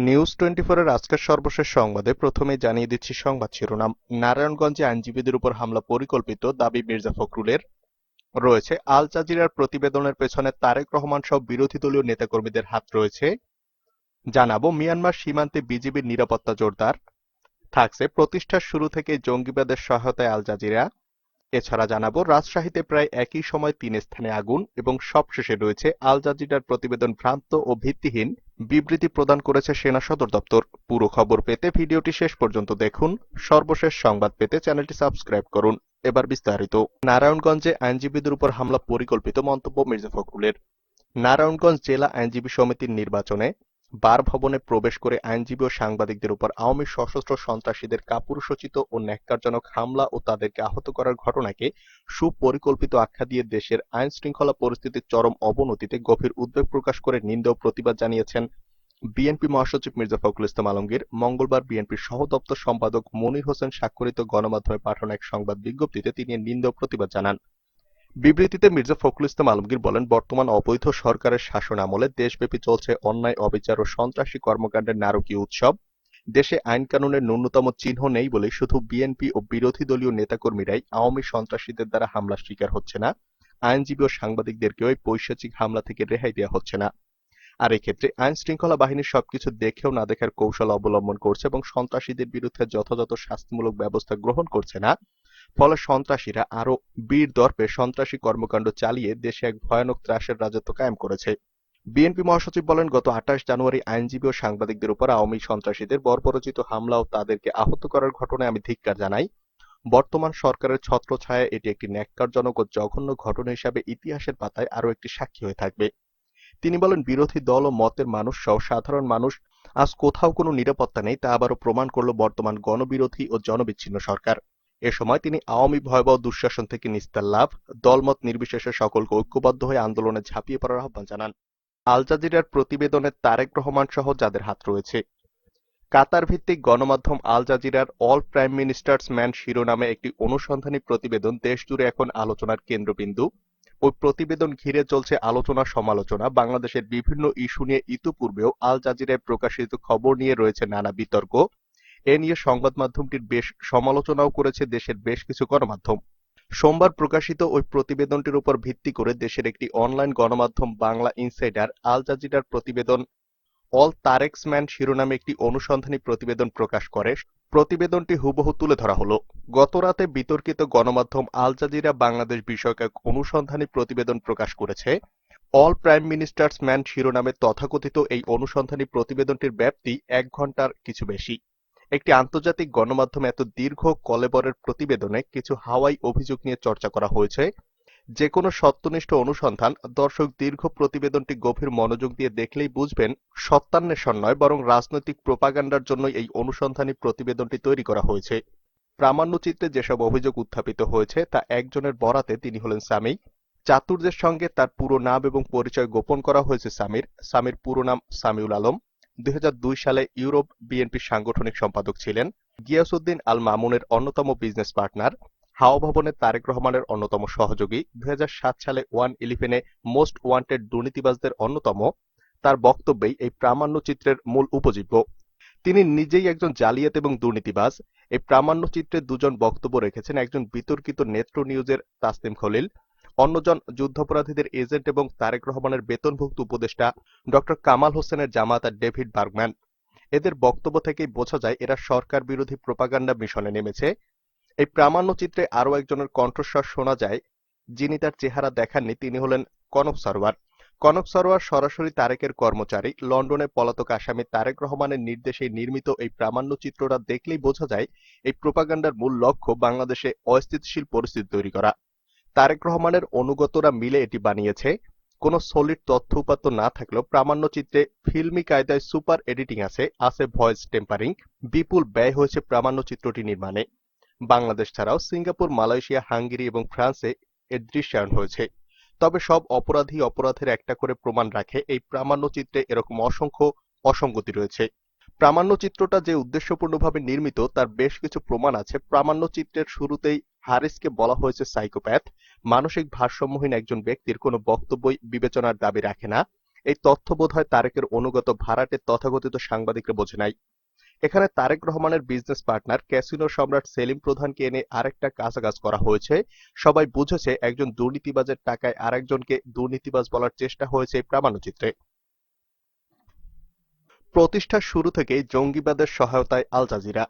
News 24 এর আজকের সর্বশেষ সংবাদে প্রথমেই জানিয়ে দিচ্ছি সংবাদ শিরোনাম। নারায়ণগঞ্জে আইনজীবীদের উপর হামলা পরিকল্পিত, দাবি মির্জা ফখরুলের। রয়েছে আল জাজিরার প্রতিবেদনের পেছনে তারেক রহমান সহ বিরোধী দলীয় নেতাকর্মীদের হাত রয়েছে। জানাবো মিয়ানমার সীমান্তে বিজিবির নিরাপত্তা জোরদার। থাকছে প্রতিষ্ঠার শুরু থেকে জঙ্গিবাদের সহায়তায় আল জাজিরা। এছাড়া জানাবো রাজশাহীতে প্রায় একই সময় ৩ স্থানে আগুন, এবং সবশেষে রয়েছে আল জাজিরার প্রতিবেদন ভ্রান্ত ও ভিত্তিহীন, বিবৃতি প্রদান করেছে সেনা সদর দপ্তর। পুরো খবর পেতে ভিডিওটি শেষ পর্যন্ত দেখুন। সর্বশেষ সংবাদ পেতে চ্যানেলটি সাবস্ক্রাইব করুন। এবার বিস্তারিত। নারায়ণগঞ্জে আইনজীবীদের উপর হামলা পরিকল্পিত, মন্তব্য মির্জা ফখরুলের। নারায়ণগঞ্জ জেলা আইনজীবী সমিতির নির্বাচনে বার ভবনে প্রবেশ করে আইনজীবী ও সাংবাদিকদের উপর আওয়ামী সশস্ত্র সন্ত্রাসীদের কাপুরুষোচিত ও ন্যক্কারজনক হামলা ও তাদেরকে আহত করার ঘটনাকে সুপরিকল্পিত আখ্যা দিয়ে দেশের আইন শৃঙ্খলা পরিস্থিতির চরম অবনতিতে গভীর উদ্বেগ প্রকাশ করে নিন্দা ও প্রতিবাদ জানিয়েছেন বিএনপি মহাসচিব মির্জা ফখরুল ইসলাম আলমগীর। মঙ্গলবার বিএনপির সহ দপ্তর সম্পাদক মনির হোসেন স্বাক্ষরিত গণমাধ্যমে পাঠানো এক সংবাদ বিজ্ঞপ্তিতে তিনি নিন্দা ও প্রতিবাদ জানান। বিবৃতিতে মির্জা ফখরুল ইসলাম আলমগীর বলেন, বর্তমান অবৈধ সরকারের শাসন আমলে দেশব্যাপী চলছে অন্যায়, অবিচার ও সন্ত্রাসী কর্মকাণ্ডের নারকীয় উৎসব। দেশে আইন কানুনের ন্যূনতম চিহ্ন নেই বলে শুধু বিএনপি ও বিরোধী দলীয় নেতাকর্মীরাই আওয়ামী সন্ত্রাসীদের দ্বারা হামলার শিকার হচ্ছে না, আইনজীবী ও সাংবাদিকদেরকেও এই পৈশাচিক হামলা থেকে রেহাই দেওয়া হচ্ছে না। আর এক্ষেত্রে আইন শৃঙ্খলা বাহিনী সবকিছু দেখেও না দেখার কৌশল অবলম্বন করছে এবং সন্ত্রাসীদের বিরুদ্ধে যথাযথ শাস্তিমূলক ব্যবস্থা গ্রহণ করছে না। ফলে সন্ত্রাসীরা আরো বীর দর্পে সন্ত্রাসী কর্মকাণ্ড চালিয়ে দেশে এক ভয়ানক ত্রাসের রাজত্ব কায়েম করেছে। বিএনপি মহাসচিব বলেন, গত ২৮ জানুয়ারি আইনজীবী ও সাংবাদিকদের উপর আওয়ামী সন্ত্রাসীদের বর্বরোচিত হামলা ও তাদেরকে আহত করার ঘটনায় আমি ধিক্কার জানাই। বর্তমান সরকারের ছত্রছায়ায় এটি একটি ন্যক্কারজনক ও জঘন্য ঘটনা হিসাবে ইতিহাসের পাতায় আরো একটি সাক্ষী হয়ে থাকবে। তিনি বলেন, বিরোধী দল ও মতের মানুষ সহ সাধারণ মানুষ আজ কোথাও কোনো নিরাপত্তা নেই, তা আবারও প্রমাণ করল বর্তমান গণবিরোধী ও জনবিচ্ছিন্ন সরকার। এ সময় তিনি আওয়ামী ভয়াবহ দুঃশাসন থেকে নিস্তার লাভ, দলমত নির্বিশেষে সকলকে ঐক্যবদ্ধ হয়ে আন্দোলনে ঝাঁপিয়ে পড়ার আহ্বান জানান। আল জাজিরার প্রতিবেদনে তারেক রহমান সহ যাদের হাত রয়েছে। কাতার ভিত্তিক গণমাধ্যম আল জাজিরার অল প্রাইম মিনিস্টার্স ম্যান শিরোনামে একটি অনুসন্ধানী প্রতিবেদন দেশজুড়ে এখন আলোচনার কেন্দ্রবিন্দু। ওই প্রতিবেদন ঘিরে চলছে আলোচনা সমালোচনা। বাংলাদেশের বিভিন্ন ইস্যু নিয়ে ইতিপূর্বেও আল জাজিরায় প্রকাশিত খবর নিয়ে রয়েছে নানা বিতর্ক। এ নিয়ে সংবাদ মাধ্যমটির বেশ সমালোচনাও করেছে দেশের বেশ কিছু গণমাধ্যম। সোমবার প্রকাশিত ওই প্রতিবেদনটির উপর ভিত্তি করে দেশের একটি অনলাইন গণমাধ্যম বাংলা ইনসাইডার আল জাজিরার প্রতিবেদন অল তারেকস ম্যান শিরোনামে একটি অনুসন্ধানী প্রতিবেদন প্রকাশ করে। প্রতিবেদনটি হুবহু তুলে ধরা হলো। গতরাতে বিতর্কিত গণমাধ্যম আল জাজিরা বাংলাদেশ বিষয়ক এক অনুসন্ধানী প্রতিবেদন প্রকাশ করেছে। অল প্রাইম মিনিস্টার্স ম্যান শিরোনামে তথাকথিত এই অনুসন্ধানী প্রতিবেদনটির ব্যাপ্তি ১ ঘন্টার কিছু বেশি। একটি আন্তর্জাতিক গণমাধ্যমে এত দীর্ঘ কলেবরের প্রতিবেদনে কিছু হাওয়াই অভিযোগ নিয়ে চর্চা করা হয়েছে। যে কোনো সত্যনিষ্ঠ অনুসন্ধান দর্শক দীর্ঘ প্রতিবেদনটি গভীর মনোযোগ দিয়ে দেখলেই বুঝবেন, সত্যান্বেষণ নয় বরং রাজনৈতিক প্রোপাগান্ডার জন্যই এই অনুসন্ধানী প্রতিবেদনটি তৈরি করা হয়েছে। প্রামাণ্যচিত্রে যেসব অভিযোগ উত্থাপিত হয়েছে তা একজনের বরাতে, তিনি হলেন সামি। চাতুর্যের সঙ্গে তার পুরো নাম এবং পরিচয় গোপন করা হয়েছে সামির। সামির পুরো নাম সামিউল আলম। ২০০২ সালে ইউরোপ বিএনপির সাংগঠনিক সম্পাদক ছিলেন। গিয়াসউদ্দিন আল মামুনের অন্যতম বিজনেস পার্টনার। হাওয়া ভবনে তারেক রহমানের অন্যতম সহযোগী। ২০০৭ সালে 111-এ মোস্ট ওয়ান্টেড দুর্নীতিবাজদের অন্যতম। তার বক্তব্যেই এই প্রামাণ্যচিত্রের মূল উপজীব্য। তিনি নিজেই একজন জালিয়াত এবং দুর্নীতিবাজ। এই প্রামাণ্যচিত্রে দুজন বক্তব্য রেখেছেন, একজন বিতর্কিত নেত্র নিউজের তাসনিম খলিল, অন্যজন যুদ্ধাপরাধীদের এজেন্ট এবং তারেক রহমানের বেতনভুক্ত উপদেষ্টা ডক্টর কামাল হোসেনের জামাতা ডেভিড বার্গম্যান। এদের বক্তব্য থেকেই বোঝা যায় এরা সরকার বিরোধী প্রোপাগান্ডা মিশনে নেমেছে। এই প্রামাণ্যচিত্রে আরও একজনের কণ্ঠস্বর শোনা যায়, যিনি তার চেহারা দেখাননি। তিনি হলেন কনক সরোয়ার। কনক সরোয়ার সরাসরি তারেকের কর্মচারী। লন্ডনে পলাতক আসামি তারেক রহমানের নির্দেশে নির্মিত এই প্রামাণ্যচিত্রটা দেখলেই বোঝা যায় এই প্রোপাগান্ডার মূল লক্ষ্য বাংলাদেশে অস্থিতিশীল পরিস্থিতি তৈরি করা। তারেক রহমানের অনুগতরা মিলে এটি বানিয়েছে। কোনো সলিড তথ্য উপাত্ত না থাকলেও প্রামাণ্যচিত্রে ফিল্মি কায়দায় সুপার এডিটিং আছে ভয়েস টেম্পারিং। বিপুল ব্যয় হয়েছে প্রামাণ্যচিত্রটি নির্মাণে। বাংলাদেশ ছাড়াও সিঙ্গাপুর, মালয়েশিয়া, হাঙ্গেরি এবং ফ্রান্সে এর দৃশ্যায়ন হয়েছে। তবে সব অপরাধী অপরাধের একটা করে প্রমাণ রাখে। এই প্রামাণ্যচিত্রে এরকম অসংখ্য অসঙ্গতি রয়েছে। প্রামাণ্যচিত্রটা যে উদ্দেশ্যপূর্ণভাবে নির্মিত তার বেশ কিছু প্রমাণ আছে। প্রামাণ্যচিত্রের শুরুতেই হারিসকে বলা হয়েছে সাইকোপ্যাথ, মানসিক ভারসাম্যহীন একজন ব্যক্তির কোনো বক্তব্যই বিবেচনার দাবি রাখে না। এই তথ্য বোধহয় তারেকের অনুগত ভাড়াটে তথাকথিত সাংবাদিকরা বোঝে নাই। এখানে তারেক রহমানের বিজনেস পার্টনার ক্যাসিনো সম্রাট সেলিম প্রধানকে এনে আরেকটা কাজ করা হয়েছে। সবাই বুঝেছে একজন দুর্নীতিবাজের টাকায় আরেকজনকে দুর্নীতিবাজ বলার চেষ্টা হয়েছে এই প্রামাণ্যচিত্রে। প্রতিষ্ঠার শুরু থেকেই জঙ্গিবাদের সহায়তায় আল জাজিরা।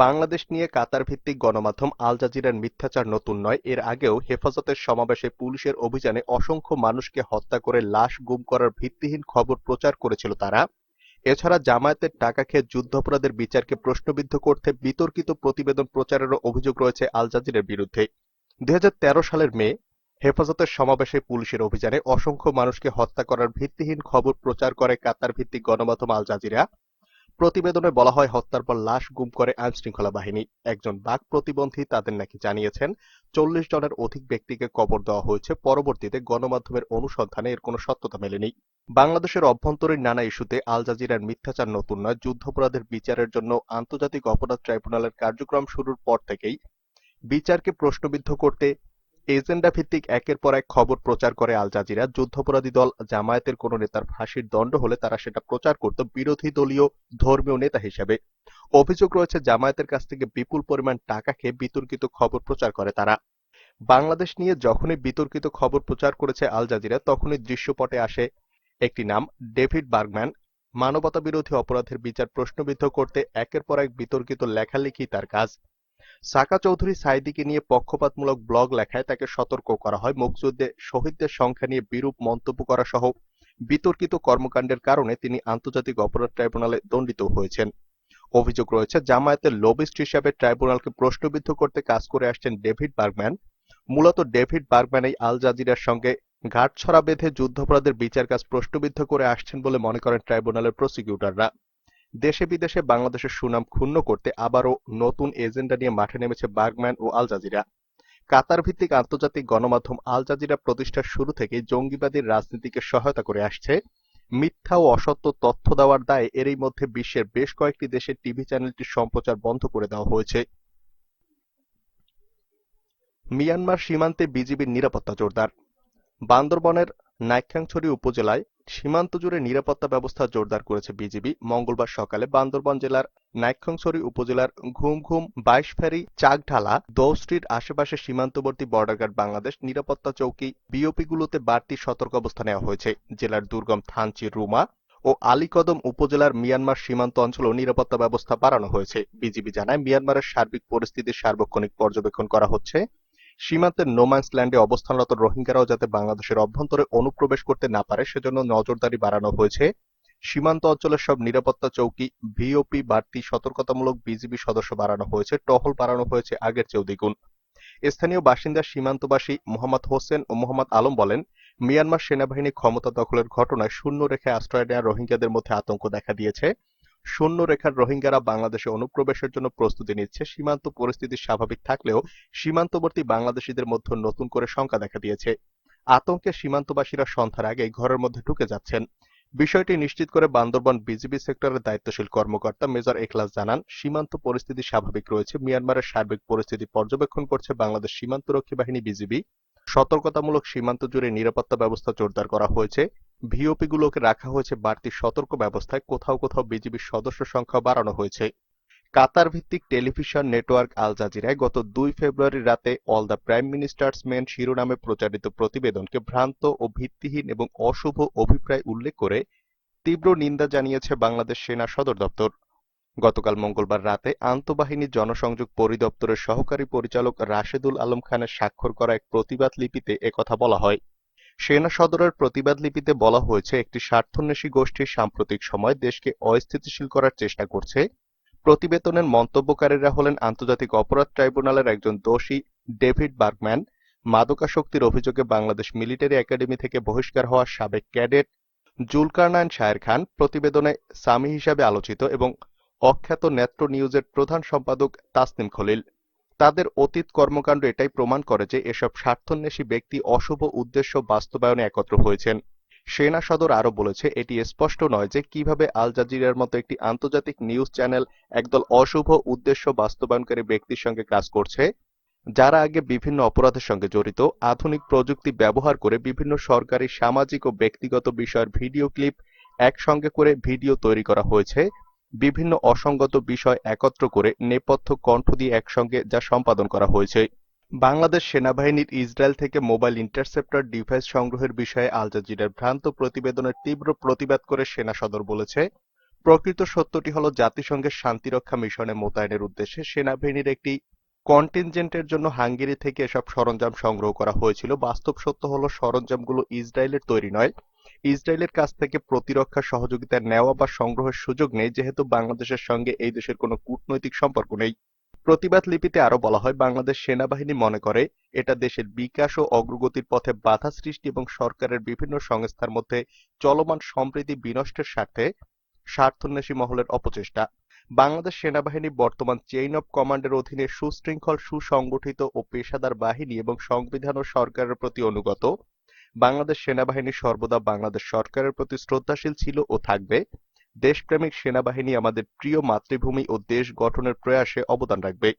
বাংলাদেশ নিয়ে কাতার ভিত্তিক গণমাধ্যম আল জাজিরার মিথ্যাচার নতুন নয়। এর আগেও হেফাজতের সমাবেশে পুলিশের অভিযানে অসংখ্য মানুষকে হত্যা করে লাশ গুম করার ভিত্তিহীন খবর প্রচার করেছিল তারা। এছাড়া জামায়াতের টাকা খেয়ে যুদ্ধাপরাধের বিচারকে প্রশ্নবিদ্ধ করতে বিতর্কিত প্রতিবেদন প্রচারেরও অভিযোগ রয়েছে আল জাজিরার বিরুদ্ধে। 2013 সালের মে হেফাজতের সমাবেশে পুলিশের অভিযানে অসংখ্য মানুষকে হত্যা করার ভিত্তিহীন খবর প্রচার করে কাতার ভিত্তিক গণমাধ্যম আল জাজিরা। প্রতিবেদনে বলা হয় হত্যার পর লাশ গুম করে আইনশৃঙ্খলা বাহিনী। একজন বাক প্রতিবন্ধী তাদের নাকি জানিয়েছেন 40 জনের অধিক ব্যক্তিকে কবর দেওয়া হয়েছে। পরবর্তীতে গণমাধ্যমের অনুসন্ধানে এর কোনো সত্যতা মেলেনি। বাংলাদেশের অভ্যন্তরীণ নানা ইস্যুতে আল জাজিরার মিথ্যাচার নতুন নয়। যুদ্ধাপরাধের বিচারের জন্য আন্তর্জাতিক অপরাধ ট্রাইব্যুনালের কার্যক্রম শুরুর পর থেকেই বিচারকে প্রশ্নবিদ্ধ করতে এজেন্ডা ভিত্তিক একের পর এক খবর প্রচার করে আল জাজিরা। যুদ্ধাপরাধী দল জামায়াতের কোনো নেতার ফাঁসির দণ্ড হলে তারা সেটা প্রচার করত বিরোধী দলীয় ধর্মীয় নেতা হিসেবে। অভিযোগ রয়েছে জামায়াতের কাছ থেকে বিপুল পরিমাণ টাকা খেয়ে বিতর্কিত খবর প্রচার করে তারা। বাংলাদেশ নিয়ে যখনই বিতর্কিত খবর প্রচার করেছে আল জাজিরা, তখনই দৃশ্যপটে আসে একটি নাম, ডেভিড বার্গম্যান। মানবতাবিরোধী অপরাধের বিচার প্রশ্নবিদ্ধ করতে একের পর এক বিতর্কিত লেখালেখি তার কাজ। সাকা চৌধুরী সাঈদীকে নিয়ে পক্ষপাতমূলক ব্লগ লেখায় তাকে সতর্ক করা হয়। মুক্তিযুদ্ধে শহীদদের সংখ্যা নিয়ে বিরূপ মন্তব্য করা সহ বিতর্কিত কর্মকাণ্ডের কারণে তিনি আন্তর্জাতিক অপরাধ ট্রাইব্যুনালে দণ্ডিত হয়েছেন। অভিযোগ রয়েছে জামায়াতের লবিস্ট হিসেবে ট্রাইব্যুনালকে প্রশ্নবিদ্ধ করতে কাজ করে আসছেন ডেভিড বার্গম্যান। মূলত ডেভিড বার্গম্যান এই আল জাজিরার সঙ্গে গাঁটছড়া বেঁধে যুদ্ধাপরাধের বিচার কাজ প্রশ্নবিদ্ধ করে আসছেন বলে মনে করেন ট্রাইব্যুনালের প্রসিকিউটররা। দেশে বিদেশে বাংলাদেশের সুনাম ক্ষুণ্ণ করতে আবারও নতুন এজেন্ডা নিয়ে মাঠে নেমেছে বার্গম্যান ও আল জাজিরা। কাতার ভিত্তিক আন্তর্জাতিক গণমাধ্যম আল জাজিরা প্রতিষ্ঠার শুরু থেকেই জঙ্গিবাদী রাজনীতিকে সহায়তা করে আসছে। মিথ্যা ও অসত্য তথ্য দেওয়ার দায়ে এরই মধ্যে বিশ্বের বেশ কয়েকটি দেশের টিভি চ্যানেলটির সম্প্রচার বন্ধ করে দেওয়া হয়েছে। মিয়ানমার সীমান্তে বিজিবির নিরাপত্তা জোরদার। বান্দরবনের নাইক্ষ্যংছড়ি উপজেলায় সীমান্ত জুড়ে নিরাপত্তা ব্যবস্থা জোরদার করেছে বিজিবি। মঙ্গলবার সকালে বান্দরবান জেলার নাইক্ষ্যংছড়ি উপজেলার ঘুমঘুম, 22 ফেরি, চাকঢালা, দৌস্ট্রির আশেপাশে সীমান্তবর্তী বর্ডার গার্ড বাংলাদেশ নিরাপত্তা চৌকি বিওপিগুলোতে বাড়তি সতর্কাবস্থা নেওয়া হয়েছে। জেলার দুর্গম থানচি, রুমা ও আলীকদম উপজেলার মিয়ানমার সীমান্ত অঞ্চলেও নিরাপত্তা ব্যবস্থা বাড়ানো হয়েছে। বিজিবি জানায় মিয়ানমারের সার্বিক পরিস্থিতির সার্বক্ষণিক পর্যবেক্ষণ করা হচ্ছে। সীমান্তের নোম্যান্স ল্যান্ডে অবস্থানরত রোহিঙ্গারাও যাতে বাংলাদেশের অভ্যন্তরে অনুপ্রবেশ করতে না পারে সেজন্য নজরদারি বাড়ানো হয়েছে। সীমান্ত অঞ্চলের সব নিরাপত্তা চৌকি, ভিওপি, বাড়তি সতর্কতামূলক বিজিবি সদস্য বাড়ানো হয়েছে। টহল বাড়ানো হয়েছে আগের চেয়েও দ্বিগুণ। স্থানীয় বাসিন্দা সীমান্তবাসী মোহাম্মদ হোসেন ও মোহাম্মদ আলম বলেন, মিয়ানমার সেনাবাহিনী ক্ষমতা দখলের ঘটনায় শূন্য রেখায় আশ্রয় নেওয়া রোহিঙ্গাদের মধ্যে আতঙ্ক দেখা দিয়েছে। শূন্য রেখার রোহিঙ্গারা বাংলাদেশে অনুপ্রবেশের জন্য প্রস্তুতি নিচ্ছে। সীমান্ত পরিস্থিতি স্বাভাবিক থাকলেও সীমান্তবর্তী বাংলাদেশিদের মধ্যে নতুন করে শঙ্কা দেখা দিয়েছে। আতঙ্কে সীমান্তবাসীরা সন্ধ্যার আগেই ঘরের মধ্যে ঢুকে যাচ্ছেন। বিষয়টি নিশ্চিত করে বান্দরবান বিজিবি সেক্টরের দায়িত্বশীল কর্মকর্তা মেজর এখলাস জানান, সীমান্ত পরিস্থিতি স্বাভাবিক রয়েছে। মিয়ানমারের সার্বিক পরিস্থিতি পর্যবেক্ষণ করছে বাংলাদেশ সীমান্তরক্ষী বাহিনী বিজিবি। সতর্কতামূলক সীমান্ত জুড়ে নিরাপত্তা ব্যবস্থা জোরদার করা হয়েছে। ভিওপিগুলোকে রাখা হয়েছে বাড়তি সতর্ক ব্যবস্থায়। কোথাও কোথাও বিজিবির সদস্য সংখ্যা বাড়ানো হয়েছে। কাতার ভিত্তিক টেলিভিশন নেটওয়ার্ক আল জাজিরায় গত 2 ফেব্রুয়ারি রাতে all the prime ministers main শিরোনামে প্রচারিত প্রতিবেদনকে ভ্রান্ত ও ভিত্তিহীন এবং অশুভ অভিপ্রায় উল্লেখ করে তীব্র নিন্দা জানিয়েছে বাংলাদেশ সেনা সদর দপ্তর। গতকাল মঙ্গলবার রাতে আন্তঃবাহিনী জনসংযোগ পরিদপ্তরের সহকারী পরিচালক রাশেদুল আলম খানের স্বাক্ষর করা এক প্রতিবাদ লিপিতে একথা বলা হয়। সেনা সদরের প্রতিবাদ লিপিতে বলা হয়েছে, একটি স্বার্থান্বেষী গোষ্ঠী সাম্প্রতিক সময় দেশকে অস্থিতিশীল করার চেষ্টা করছে। প্রতিবেদনের মন্তব্যকারীরা হলেন আন্তর্জাতিক অপরাধ ট্রাইব্যুনালের একজন দোষী ডেভিড বার্গম্যান, মাদকাসক্তির অভিযোগে বাংলাদেশ মিলিটারি একাডেমি থেকে বহিষ্কার হওয়া সাবেক ক্যাডেট জুলকারনাইন শাহের খান, প্রতিবেদনে সামি হিসাবে আলোচিত, এবং অখ্যাত নেত্র নিউজের প্রধান সম্পাদক তাসনিম খলিল। তাদের অতীত কর্মকাণ্ড এটাই প্রমাণ করে যে এসব স্বার্থান্বেষী ব্যক্তি অশুভ উদ্দেশ্য বাস্তবায়নে একত্র হয়েছেন। সেনা সদর আরও বলেছে, এটি স্পষ্ট নয় যে কিভাবে আল জাজিরার মতো একটি আন্তর্জাতিক নিউজ চ্যানেল একদল অশুভ উদ্দেশ্য বাস্তবায়নকারী ব্যক্তির সঙ্গে কাজ করছে। যারা আগে বিভিন্ন অপরাধের সঙ্গে জড়িত, আধুনিক প্রযুক্তি ব্যবহার করে বিভিন্ন সরকারি, সামাজিক ও ব্যক্তিগত বিষয়ের ভিডিও ক্লিপ একসঙ্গে করে ভিডিও তৈরি করা হয়েছে। বিভিন্ন অসংগত বিষয় একত্র করে নেপথ্য কণ্ঠ দিয়ে একসঙ্গে যা সম্পাদন করা হয়েছে। বাংলাদেশ সেনাবাহিনীর ইসরায়েল থেকে মোবাইল ইন্টারসেপ্টর ডিভাইস সংগ্রহের বিষয়ে আল জাজিরার ভ্রান্ত প্রতিবেদনের তীব্র প্রতিবাদ করে সেনা সদর বলেছে, প্রকৃত সত্যটি হলো জাতিসংঘের শান্তিরক্ষা মিশনে মোতায়েনের উদ্দেশ্যে সেনাবাহিনীর একটি কন্টিনজেন্টের জন্য হাঙ্গেরি থেকে এসব সরঞ্জাম সংগ্রহ করা হয়েছিল। বাস্তব সত্য হলো সরঞ্জামগুলো ইসরায়েলের তৈরি নয়। ইসরায়েলের কাছ থেকে প্রতিরক্ষা সহযোগিতা নেওয়া বা সংগ্রহের সুযোগ নেই, যেহেতু বাংলাদেশের সঙ্গে এই দেশের কোনো কূটনৈতিক সম্পর্ক নেই। প্রতিবাদ লিপিতে আরো বলা হয়, বাংলাদেশ সেনাবাহিনী মনে করে এটা দেশের বিকাশ ও অগ্রগতির পথে বাধা সৃষ্টি এবং সরকারের বিভিন্ন সংস্থার মধ্যে চলমান সম্প্রীতি বিনষ্টের স্বার্থে স্বার্থান্বেষী মহলের অপচেষ্টা। বাংলাদেশ সেনাবাহিনী বর্তমান চেইন অব কমান্ডের অধীনে সুশৃঙ্খল, সুসংগঠিত ও পেশাদার বাহিনী এবং সংবিধান ও সরকারের প্রতি অনুগত। বাংলাদেশ সেনাবাহিনী সর্বদা বাংলাদেশ সরকারের প্রতি শ্রদ্ধাশীল ছিল ও থাকবে। দেশপ্রেমিক সেনাবাহিনী আমাদের প্রিয় মাতৃভূমি ও দেশ গঠনের প্রয়াসে অবদান রাখবে।